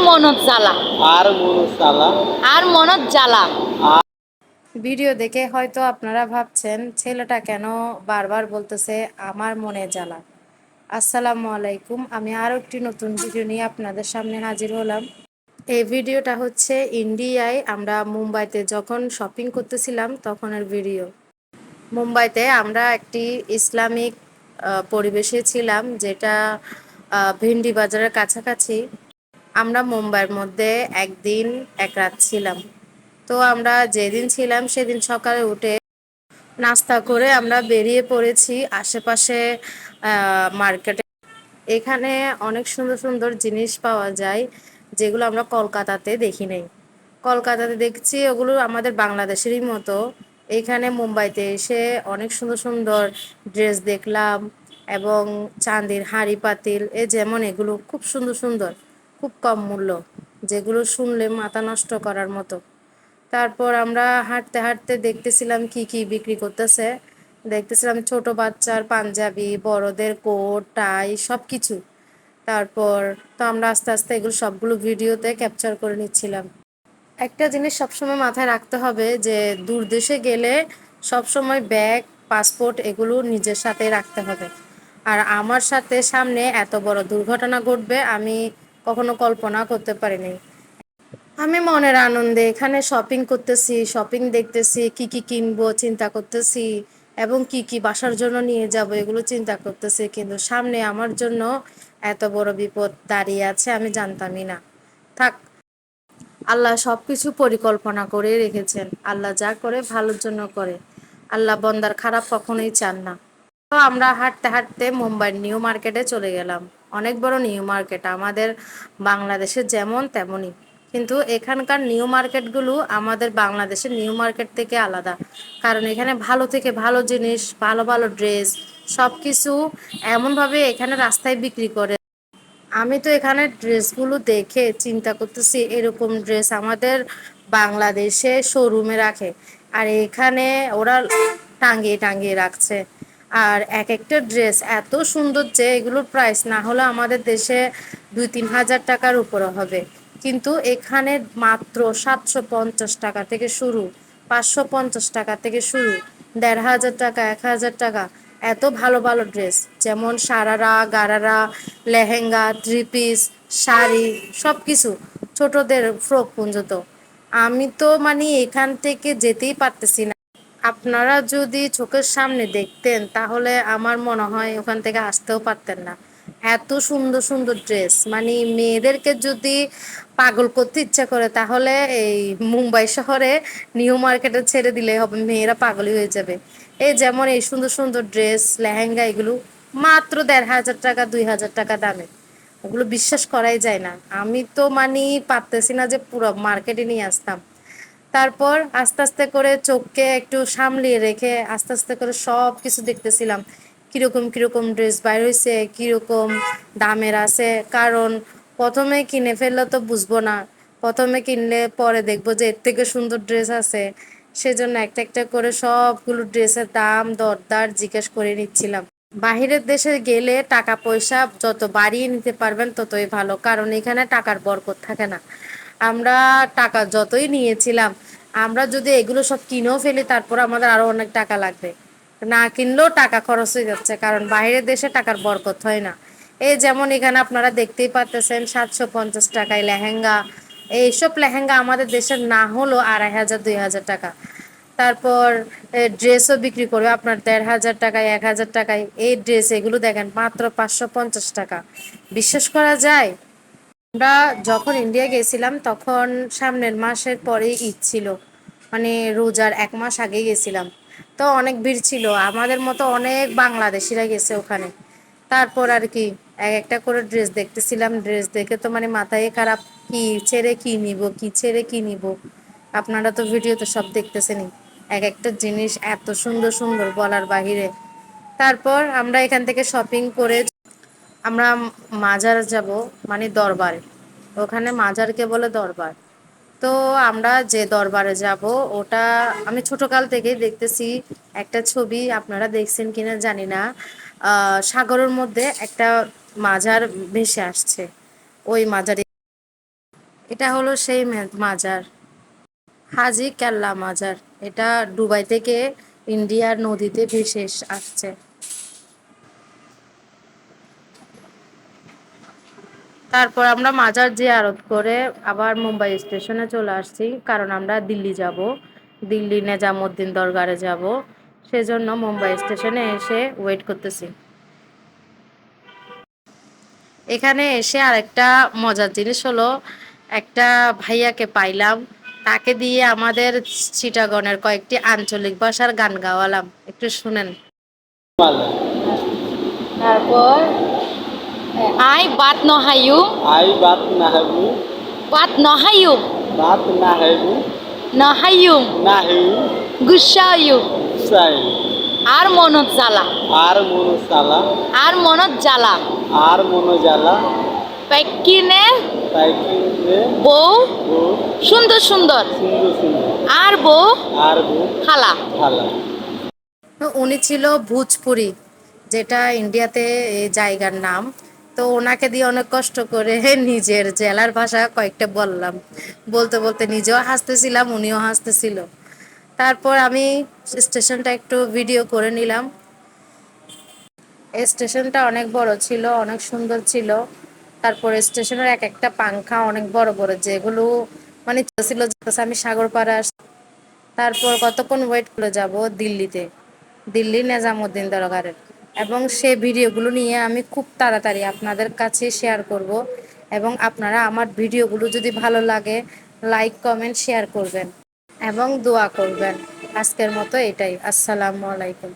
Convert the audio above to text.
মনত জ্বালা, আর মন জ্বালা। আর মনত জ্বালা। ভিডিও দেখে হয়তো আপনারা ভাবছেন ছেলেটা কেন বারবার বলতেছে আমার মনে জ্বালা। আসসালামু আলাইকুম, আমি আরও একটি নতুন ভিডিও নিয়ে আপনাদের সামনে হাজির হলাম। এই ভিডিওটা হচ্ছে ইন্ডিয়ায় আমরা মুম্বাইতে যখন শপিং করতেছিলাম তখনের ভিডিও। মুম্বাইতে আমরা একটি ইসলামিক পরিবেশে ছিলাম, যেটা ভিন্ডি বাজারের কাছাকাছি। আমরা মুম্বাইয়ের মধ্যে একদিন এক রাত ছিলাম। তো আমরা যেদিন ছিলাম সেদিন সকালে উঠে নাস্তা করে আমরা বেরিয়ে পড়েছি আশেপাশে মার্কেটে। এখানে অনেক সুন্দর সুন্দর জিনিস পাওয়া যায়, যেগুলো আমরা কলকাতাতে দেখি নাই। কলকাতাতে দেখছি ওগুলো আমাদের বাংলাদেশেরই মতো। এখানে মুম্বাইতে এসে অনেক সুন্দর সুন্দর ড্রেস দেখলাম, এবং চাঁদির হাঁড়ি পাতিল যেমন এগুলো খুব সুন্দর সুন্দর, খুব কম মূল্য, যেগুলো শুনলে মাথা নষ্ট করার মতো। তারপর আমরা হাঁটতে হাঁটতে দেখতেছিলাম কি কি বিক্রি করতেছে। দেখতেছিলাম ছোট বাচ্চার পাঞ্জাবি, বড়দের কোট টাই সব কিছু। তারপর তো আমরা আস্তে আস্তে এগুলো সবগুলো ভিডিওতে ক্যাপচার করে নিচ্ছিলাম। একটা জিনিস সবসময় মাথায় রাখতে হবে যে দূর দেশে গেলে সবসময় ব্যাগ, পাসপোর্ট এগুলো নিজের সাথে রাখতে হবে। আর আমার সাথে সামনে এত বড় দুর্ঘটনা ঘটবে আমি কখনো কল্পনা করতে পারিনি। আমি মনের আনন্দে এখানে শপিং করতেছি, শপিং দেখতেছি, কি কি কিনবো চিন্তা করতেছি, এবং কি কি বাসার জন্য নিয়ে যাব এগুলো চিন্তা করতেছি। কিন্তু সামনে আমার জন্য এত বড় বিপদ দাঁড়িয়ে আছে আমি জানতামই না। থাক, আল্লাহ সবকিছু পরিকল্পনা করে রেখেছেন। আল্লাহ যা করে ভালোর জন্য করে। আল্লাহ বন্দার খারাপ কখনোই চান না। তো আমরা হাঁটতে হাঁটতে মুম্বাইয়ের নিউ মার্কেটে চলে গেলাম। অনেক বড় নিউ মার্কেট, আমাদের বাংলাদেশের যেমন তেমনই, কিন্তু এখানকার নিউ মার্কেটগুলো আমাদের বাংলাদেশের নিউ মার্কেট থেকে আলাদা। কারণ এখানে ভালো থেকে ভালো জিনিস, ভালো ভালো ড্রেস সব কিছু এমনভাবে এখানে রাস্তায় বিক্রি করে। আমি তো এখানে ড্রেসগুলো দেখে চিন্তা করতেছি এরকম ড্রেস আমাদের বাংলাদেশে শোরুমে রাখে, আর এখানে ওরা টাঙিয়ে টাঙিয়ে রাখছে। আর এক একটা ড্রেস এত সুন্দর যে এগুলোর প্রাইস না হলে আমাদের দেশে 2-3 হাজার টাকার উপরে হবে, কিন্তু এখানে মাত্র 750 টাকা থেকে শুরু, 550 টাকা থেকে শুরু, 1500 টাকা, 1000 টাকা। এত ভালো ভালো ড্রেস, যেমন সারারা, গারারা, লেহেঙ্গা, থ্রি পিস, শাড়ি সব কিছু, ছোটদের ফ্রক পর্যন্ত। আমি তো মানে এখান থেকে যেতেই পারতেছি না। আপনারা যদি চোখের সামনে দেখতেন তাহলে আমার মনে হয় ওখান থেকে আসতেও পারতেন না। এত সুন্দর সুন্দর ড্রেস, মানে মেয়েদেরকে যদি পাগল করতে ইচ্ছা করে তাহলে এই মুম্বাই শহরে নিউ মার্কেটে ছেড়ে দিলে হবে, মেয়েরা পাগলই হয়ে যাবে। এই যেমন এই সুন্দর সুন্দর ড্রেস, লেহেঙ্গা এগুলো মাত্র 1500 টাকা, 2000 টাকা দামে। ওগুলো বিশ্বাস করাই যায় না। আমি তো মানে পারতেছি না যে পুরো মার্কেটে নিয়ে আসতাম। তারপর আস্তে আস্তে করে চোখকে একটু সামলিয়ে রেখে আস্তে আস্তে করে সব কিছু দেখতেছিলাম, কিরকম কিরকম ড্রেস বাইর হয়েছে, কিরকম দামের আছে। কারণ প্রথমে কিনে ফেললে তো বুঝবো না, প্রথমে কিনলে পরে দেখবো যে এর থেকে সুন্দর ড্রেস আছে। সেজন্য একটা একটা করে সবগুলো ড্রেসের দাম দরদার জিজ্ঞেস করে নিচ্ছিলাম। বাহিরের দেশে গেলে টাকা পয়সা যত বাড়িয়ে নিতে পারবেন ততই ভালো, কারণ এখানে টাকার বরকত থাকে না। আমরা টাকা যতই নিয়েছিলাম, আমরা যদি এগুলো সব কিনেও ফেলি তারপর আমাদের আরো অনেক টাকা লাগবে। না কিনলেও টাকা খরচ হয়ে যাচ্ছে, কারণ বাইরের দেশে টাকার বরকত হয় না। এই যেমন এখানে আপনারা দেখতেই পাচ্ছেন 750 টাকায় লেহেঙ্গা। এইসব লেহেঙ্গা আমাদের দেশের না হলো 2500, 2000 টাকা। তারপর ড্রেসও বিক্রি করবে আপনার 1500 টাকায়, 1000 টাকায়। এই ড্রেস এগুলো দেখেন মাত্র 550 টাকা। বিশ্বাস করা যায়? আমরা যখন ইন্ডিয়া গেছিলাম তখন সামনের মাসের পরেই ঈদ ছিল, মানে রোজার 1 মাস আগে গেছিলাম। তো অনেক ভিড় ছিল, আমাদের মতো অনেক বাংলাদেশিরা গেছে ওখানে। তারপর আর কি এক একটা করে ড্রেস দেখতেছিলাম, ড্রেস দেখে তো মানে মাথায় খারাপ, কি ছেড়ে কি নিব, কি ছেড়ে কি নিব। আপনারা তো ভিডিওতে সব দেখতেছেনই, এক একটা জিনিস এত সুন্দর সুন্দর বলার বাহিরে। তারপর আমরা এখান থেকে শপিং করে আমরা মাজার যাব, মানে দরবারে। ওখানে মাজারকে বলে দরবার। তো আমরা যে দরবারে যাব ওটা আমি ছোটকাল থেকেই দেখতেছি। একটা ছবি আপনারা দেখছেন কিনা জানি না, সাগরের মধ্যে একটা মাজার ভেসে আসছে। ওই মাজারে এটা হলো সেই মাজার, হাজি কেল্লা মাজার। এটা দুবাই থেকে ইন্ডিয়ার নদীতে ভেসে আসছে। তারপর আমরা মাজার জিয়ারত করে আবার মুম্বাই স্টেশনে চলে আসছি, কারণ আমরা দিল্লি যাব, দিল্লি নেজামুদ্দিন দরবারে যাব। সেজন্য মুম্বাই স্টেশনে এসে ওয়েট করতেছি। এখানে এসে আরেকটা মজার জিনিস হলো, একটা ভাইয়াকে পাইলাম, তাকে দিয়ে আমাদের চিটাগনের কয়েকটি আঞ্চলিক ভাষার গান গাওয়ালাম, একটু শুনেন। তারপর I Baat নহায়ু, Ai bat nahabu, Baat নহায়ু, bat nahabu, নহায়ু, nahu, গুসায়ু, sai, আর মনত জ্বালা, ar mono sala, আর মনত জ্বালা, ar mono jala, পেকিনে taikine, বউ bo, সুন্দর সুন্দর, sundu sundu, আর বউ ar bo, খালা। hala. উনি ছিল ভোজপুরি, যেটা ইন্ডিয়াতে এই জায়গার নাম। তো ওনাকে দিয়ে অনেক কষ্ট করে নিজের জেলার ভাষা কয়েকটা বললাম, বলতে বলতে নিজেও হাসতেছিলাম, উনিও হাসতেছিল। তারপর আমি স্টেশনটা একটু ভিডিও করে নিলাম। এই স্টেশনটা অনেক বড় ছিল, অনেক সুন্দর ছিল। তারপর স্টেশনের এক একটা পাংখা অনেক বড় বড়, যেগুলো মানে ছিল যেতেছে আমি সাগর পাড়ে আসছি। তারপর কতক্ষণ ওয়েট করে যাব দিল্লিতে, দিল্লি নেজামুদ্দিন দরবারে। এবং সে ভিডিওগুলো নিয়ে আমি খুব তাড়াতাড়ি আপনাদের কাছে শেয়ার করব। এবং আপনারা আমার ভিডিওগুলো যদি ভালো লাগে লাইক কমেন্ট শেয়ার করবেন এবং দোয়া করবেন। আজকের মতো এটাই। আসসালামু আলাইকুম।